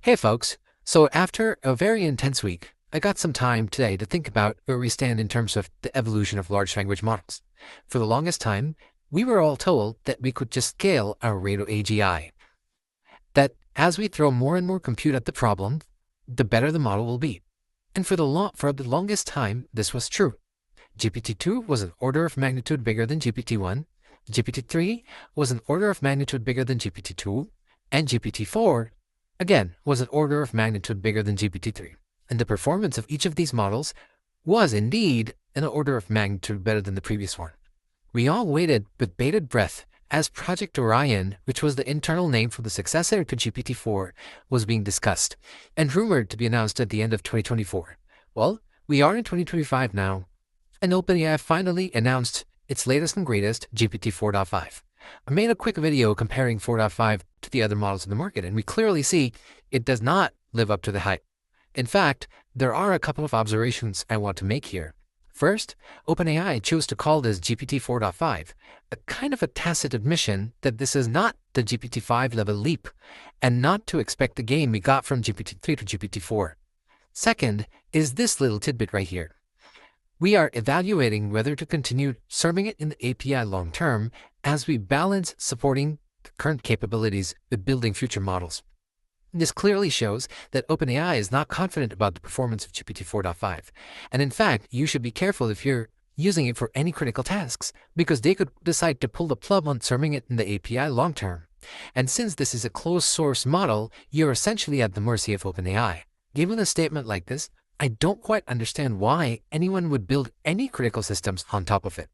Hey folks, so after a very intense week, I got some time today to think about where we stand in terms of the evolution of large language models. For the longest time, we were all told that we could just scale our rate of AGI, that as we throw more and more compute at the problem, the better the model will be. And for the longest time, this was true. GPT-2 was an order of magnitude bigger than GPT-1, GPT-3 was an order of magnitude bigger than GPT-2, and GPT-4 again, was an order of magnitude bigger than GPT-3, and the performance of each of these models was indeed an order of magnitude better than the previous one. We all waited with bated breath as Project Orion, which was the internal name for the successor to GPT-4, was being discussed and rumored to be announced at the end of 2024. Well, we are in 2025 now, and OpenAI finally announced its latest and greatest, GPT 4.5. I made a quick video comparing 4.5 to the other models in the market, and we clearly see it does not live up to the hype. In fact, there are a couple of observations I want to make here. First, OpenAI chose to call this GPT 4.5, a kind of a tacit admission that this is not the GPT-5 level leap, and not to expect the gain we got from GPT-3 to GPT-4. Second is this little tidbit right here. We are evaluating whether to continue serving it in the API long term as we balance supporting the current capabilities with building future models. This clearly shows that OpenAI is not confident about the performance of GPT 4.5. And in fact, you should be careful if you're using it for any critical tasks, because they could decide to pull the plug on serving it in the API long term. And since this is a closed source model, you're essentially at the mercy of OpenAI. Given a statement like this, I don't quite understand why anyone would build any critical systems on top of it.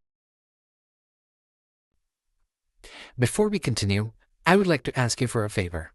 Before we continue, I would like to ask you for a favor.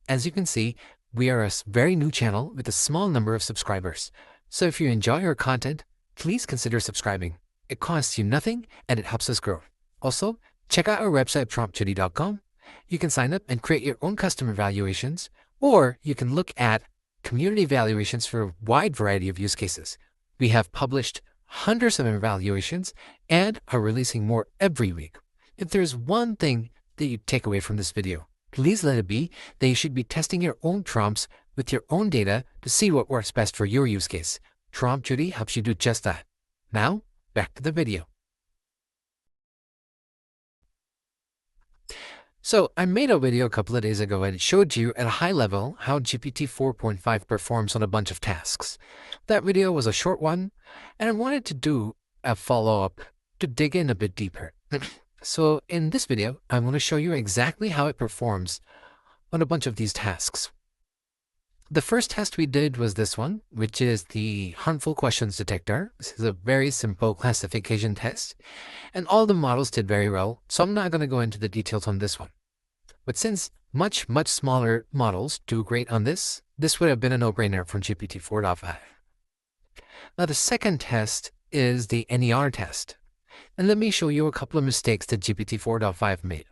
As you can see, we are a very new channel with a small number of subscribers. So if you enjoy our content, please consider subscribing. It costs you nothing and it helps us grow. Also, check out our website promptjudy.com. You can sign up and create your own custom evaluations, or you can look at community evaluations for a wide variety of use cases. We have published hundreds of evaluations and are releasing more every week. If there's one thing that you take away from this video, please let it be that you should be testing your own prompts with your own data to see what works best for your use case. Prompt Judy helps you do just that. Now, back to the video. So I made a video a couple of days ago and it showed you at a high level how GPT 4.5 performs on a bunch of tasks. That video was a short one, and I wanted to do a follow-up to dig in a bit deeper. So in this video, I'm going to show you exactly how it performs on a bunch of these tasks. The first test we did was this one, which is the harmful questions detector. This is a very simple classification test, and all the models did very well, so I'm not going to go into the details on this one. But since much smaller models do great on this, this would have been a no-brainer from GPT 4.5. Now the second test is the NER test. And let me show you a couple of mistakes that GPT 4.5 made.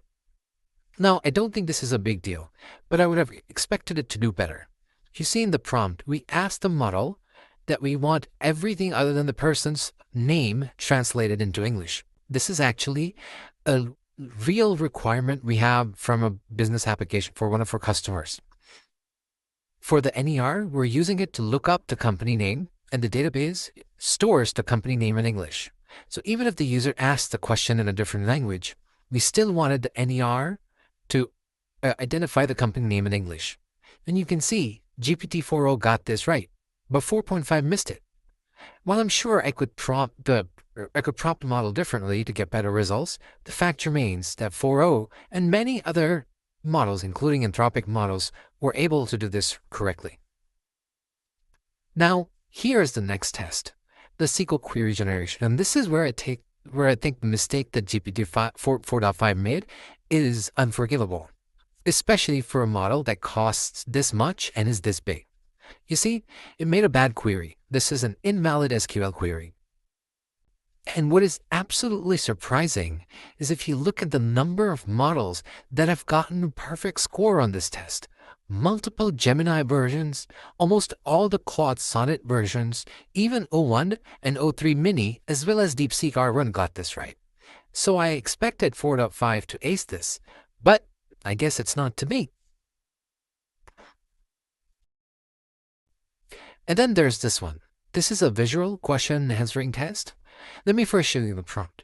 Now, I don't think this is a big deal, but I would have expected it to do better. You see in the prompt, we asked the model that we want everything other than the person's name translated into English. This is actually a real requirement we have from a business application for one of our customers. For the NER, we're using it to look up the company name, and the database stores the company name in English. So even if the user asked the question in a different language, we still wanted the NER to identify the company name in English. And you can see GPT 4.0 got this right, but 4.5 missed it. While I'm sure I could prompt the model differently to get better results, the fact remains that 4.0 and many other models, including Anthropic models, were able to do this correctly. Now, here is the next test. The SQL query generation, and this is where I think the mistake that GPT 4.5 made is unforgivable, especially for a model that costs this much and is this big. You see, it made a bad query. This is an invalid SQL query. And what is absolutely surprising is if you look at the number of models that have gotten a perfect score on this test. Multiple Gemini versions, almost all the Claude Sonnet versions, even O1 and O3 Mini, as well as DeepSeek R1 got this right. So I expected 4.5 to ace this, but I guess it's not to be. And then there's this one. This is a visual question answering test. Let me first show you the prompt.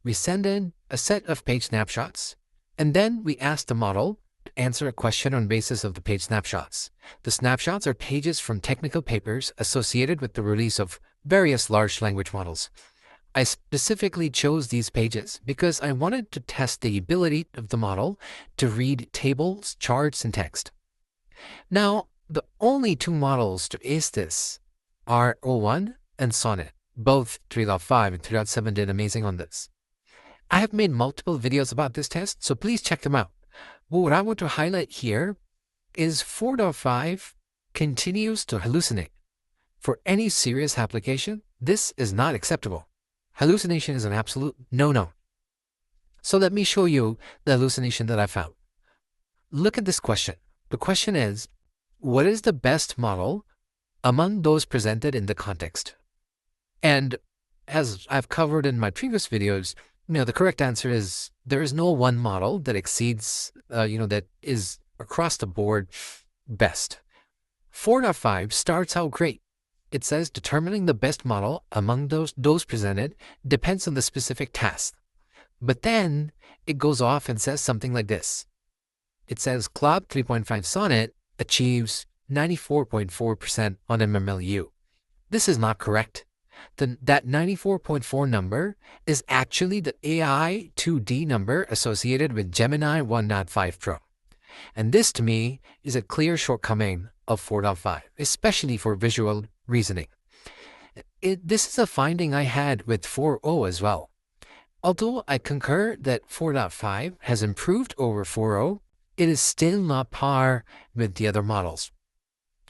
We send in a set of page snapshots, and then we ask the model to answer a question on basis of the page snapshots. The snapshots are pages from technical papers associated with the release of various large language models. I specifically chose these pages because I wanted to test the ability of the model to read tables, charts, and text. Now, the only two models to ace this are O1 and Sonnet. Both 3.5 and 3.7 did amazing on this. I have made multiple videos about this test, so please check them out. But what I want to highlight here is 4.5 continues to hallucinate. For any serious application, this is not acceptable. Hallucination is an absolute no-no. So let me show you the hallucination that I found. Look at this question. The question is, what is the best model among those presented in the context? And as I've covered in my previous videos, the correct answer is there is no one model that exceeds, that is across the board best. 4.5 starts out great. It says determining the best model among those presented depends on the specific task. But then it goes off and says something like this. It says Claude 3.5 Sonnet achieves 94.4% on MMLU. This is not correct. That 94.4 number is actually the AI 2D number associated with Gemini 1.5 Pro. And this, to me, is a clear shortcoming of 4.5, especially for visual reasoning. This is a finding I had with 4.0 as well. Although I concur that 4.5 has improved over 4.0, it is still not par with the other models.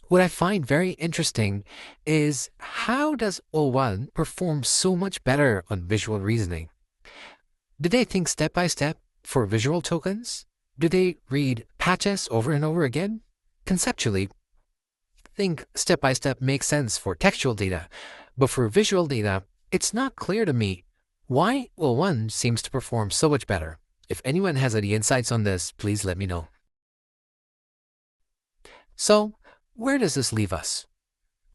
What I find very interesting is how does O1 perform so much better on visual reasoning? Do they think step by step for visual tokens? Do they read patches over and over again? Conceptually, I think step by step makes sense for textual data, but for visual data, it's not clear to me why O1 seems to perform so much better. If anyone has any insights on this, please let me know. So, where does this leave us?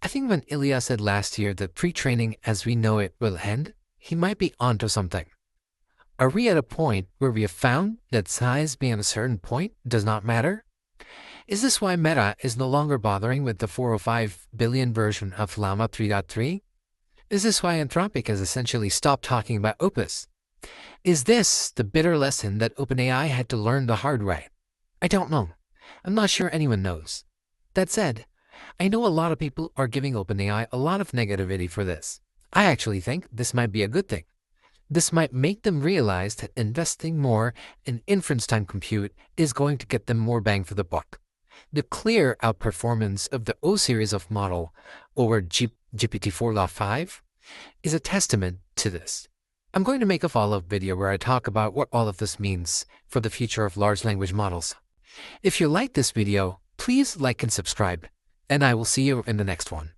I think when Ilya said last year that pre-training as we know it will end, he might be onto something. Are we at a point where we have found that size beyond a certain point does not matter? Is this why Meta is no longer bothering with the 405 billion version of Llama 3.3? Is this why Anthropic has essentially stopped talking about Opus? Is this the bitter lesson that OpenAI had to learn the hard way? I don't know. I'm not sure anyone knows. That said, I know a lot of people are giving OpenAI a lot of negativity for this. I actually think this might be a good thing. This might make them realize that investing more in inference time compute is going to get them more bang for the buck. The clear outperformance of the O series of model over GPT 4.5 is a testament to this. I'm going to make a follow-up video where I talk about what all of this means for the future of large language models. If you like this video, please like and subscribe, and I will see you in the next one.